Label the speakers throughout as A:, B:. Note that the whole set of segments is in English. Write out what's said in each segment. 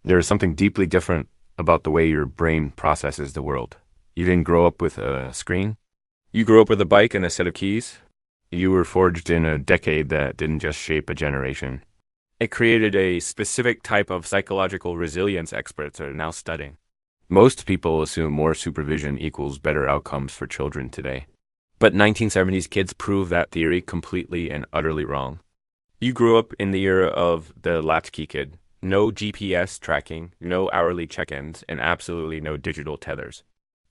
A: There is something deeply different about the way your brain processes the world. You didn't grow up with a screen. You grew up with a bike and a set of keys. You were forged in a decade that didn't just shape a generation. It created a specific type of psychological resilience experts are now studying. Most people assume more supervision equals better outcomes for children today. But 1970s kids prove that theory completely and utterly wrong. You grew up in the era of the latchkey kid. No GPS tracking, no hourly check-ins, and absolutely no digital tethers.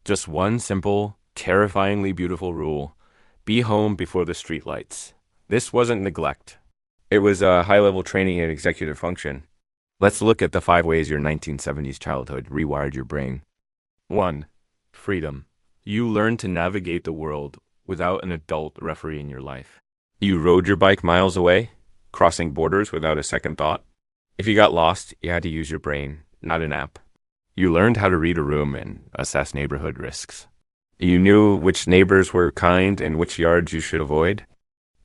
A: Just one simple, terrifyingly beautiful rule: be home before the streetlights. This wasn't neglect. It was a high-level training in executive function. Let's look at the 5 ways your 1970s childhood rewired your brain. 1. Freedom. You learned to navigate the world without an adult refereeing your life. You rode your bike miles away, crossing borders without a second thought. If you got lost, you had to use your brain, not an app. You learned how to read a room and assess neighborhood risks. You knew which neighbors were kind and which yards you should avoid.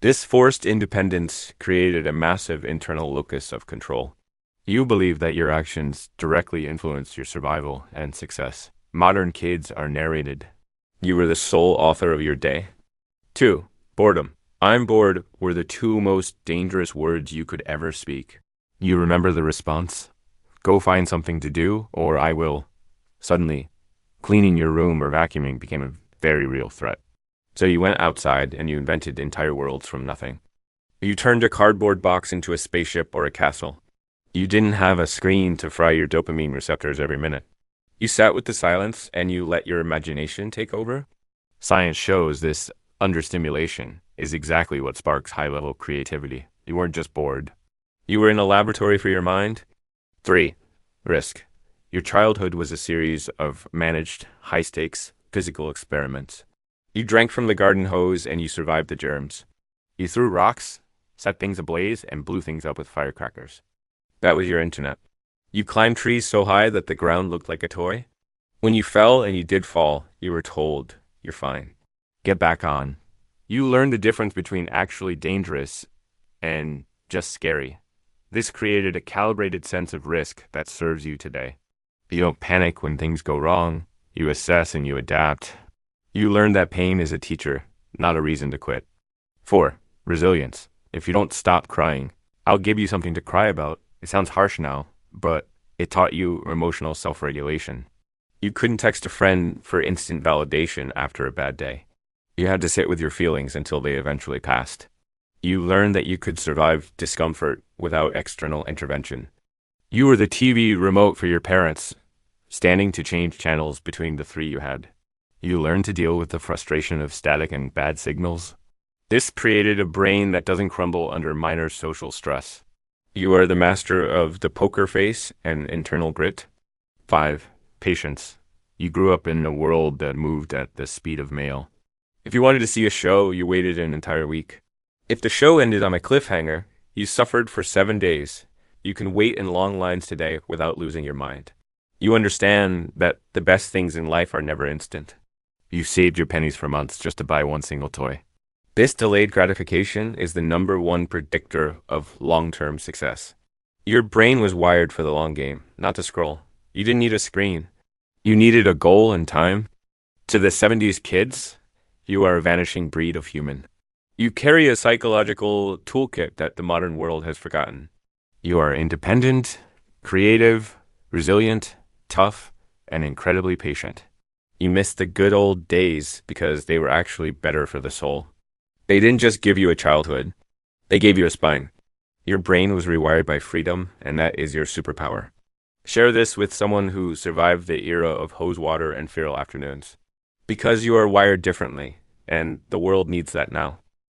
A: This forced independence created a massive internal locus of control. You believe that your actions directly influenced your survival and success. Modern kids are narrated. You were the sole author of your day. 2. Boredom. I'm bored were the 2 most dangerous words you could ever speak. You remember the response? Go find something to do, or I will. Suddenly, cleaning your room or vacuuming became a very real threat. So you went outside and you invented entire worlds from nothing. You turned a cardboard box into a spaceship or a castle. You didn't have a screen to fry your dopamine receptors every minute. You sat with the silence and you let your imagination take over. Science shows this understimulation is exactly what sparks high-level creativity. You weren't just bored. You were in a laboratory for your mind. 3. Risk. Your childhood was a series of managed, high-stakes, physical experiments. You drank from the garden hose and you survived the germs. You threw rocks, set things ablaze, and blew things up with firecrackers. That was your internet. You climbed trees so high that the ground looked like a toy. When you fell, and you did fall, you were told, you're fine. Get back on. You learned the difference between actually dangerous and just scary. This created a calibrated sense of risk that serves you today. You don't panic when things go wrong. You assess and you adapt. You learn that pain is a teacher, not a reason to quit. 4. Resilience. If you don't stop crying, I'll give you something to cry about. It sounds harsh now, but it taught you emotional self-regulation. You couldn't text a friend for instant validation after a bad day. You had to sit with your feelings until they eventually passed. You learned that you could survive discomfort without external intervention. You were the TV remote for your parents, standing to change channels between the 3 you had. You learned to deal with the frustration of static and bad signals. This created a brain that doesn't crumble under minor social stress. You are the master of the poker face and internal grit. 5. Patience. You grew up in a world that moved at the speed of mail. If you wanted to see a show, you waited an entire week. If the show ended on a cliffhanger, you suffered for 7 days. You can wait in long lines today without losing your mind. You understand that the best things in life are never instant. You saved your pennies for months just to buy one single toy. This delayed gratification is the #1 predictor of long-term success. Your brain was wired for the long game, not to scroll. You didn't need a screen. You needed a goal and time. To the 70s kids, you are a vanishing breed of human. You carry a psychological toolkit that the modern world has forgotten. You are independent, creative, resilient, tough, and incredibly patient. You miss the good old days because they were actually better for the soul. They didn't just give you a childhood. They gave you a spine. Your brain was rewired by freedom, and that is your superpower. Share this with someone who survived the era of hose water and feral afternoons. Because you are wired differently, and the world needs that now.